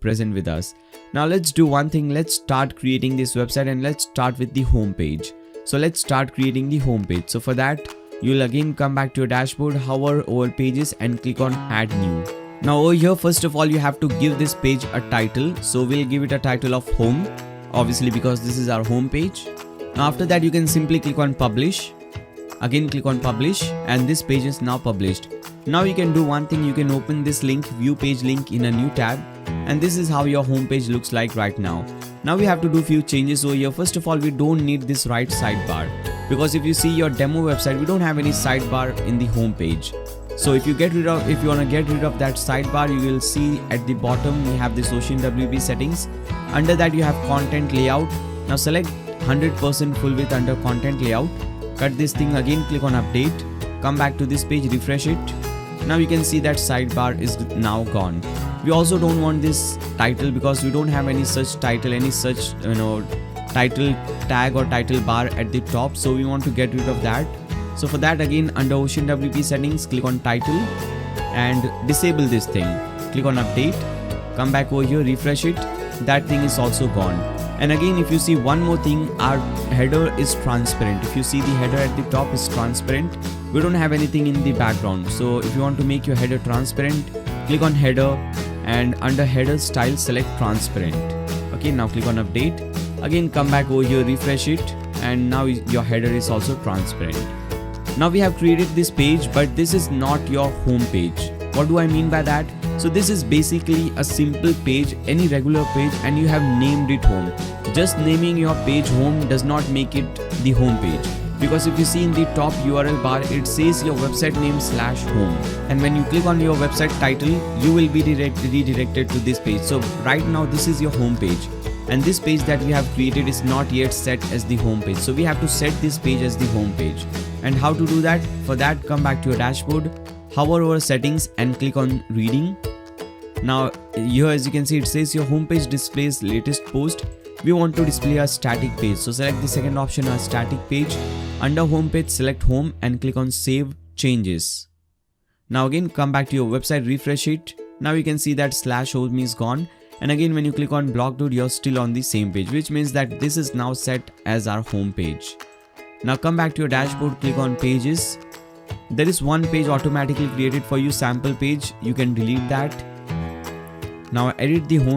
present with us. Now let's do one thing. Let's start creating this website and let's start with the home page. So let's start creating the home page. So for that, you'll again come back to your dashboard, hover over pages and click on add new. Now over here, first of all, you have to give this page a title. So we'll give it a title of home, obviously because this is our home page. Now after that, you can simply click on publish. Again click on publish and this page is now published. Now you can do one thing, you can open this link, view page link in a new tab, and this is how your home page looks like right now. Now we have to do few changes over here. First of all, we don't need this right sidebar, because if you see your demo website, we don't have any sidebar in the home page. So if you want to get rid of that sidebar, you will see at the bottom we have this OceanWP settings. Under that you have content layout. Now select 100% full width under content layout. Cut this thing, again click on update. Come back to this page, refresh it. Now you can see that sidebar is now gone. We also don't want this title because we don't have any such title, any such title tag or title bar at the top. So we want to get rid of that. So for that, again under OceanWP settings, click on title and disable this thing. Click on update. Come back over here, refresh it. That thing is also gone. And again, if you see one more thing, our header is transparent. If you see the header at the top is transparent, we don't have anything in the background. So if you want to make your header transparent, click on header and under header style select transparent. Okay, now click on update. Again come back over here, refresh it, and now your header is also transparent. Now we have created this page, but this is not your home page. What do I mean by that? So this is basically a simple page, any regular page, and you have named it home. Just naming your page home does not make it the home page, because if you see in the top URL bar, it says your website name /home, and when you click on your website title, you will be redirected to this page. So right now this is your home page, and this page that we have created is not yet set as the home page. So we have to set this page as the home page. And how to do that? For that, come back to your dashboard, hover over settings and click on reading. Now here, as you can see, it says your homepage displays latest post. We want to display a static page, so select the second option, a static page. Under homepage, select home and click on save changes. Now again come back to your website, refresh it. Now you can see that /home is gone, and again when you click on blog dude, you're still on the same page, which means that this is now set as our home page. Now come back to your dashboard, click on pages. There is one page automatically created for you, sample page. You can delete that. Now edit the home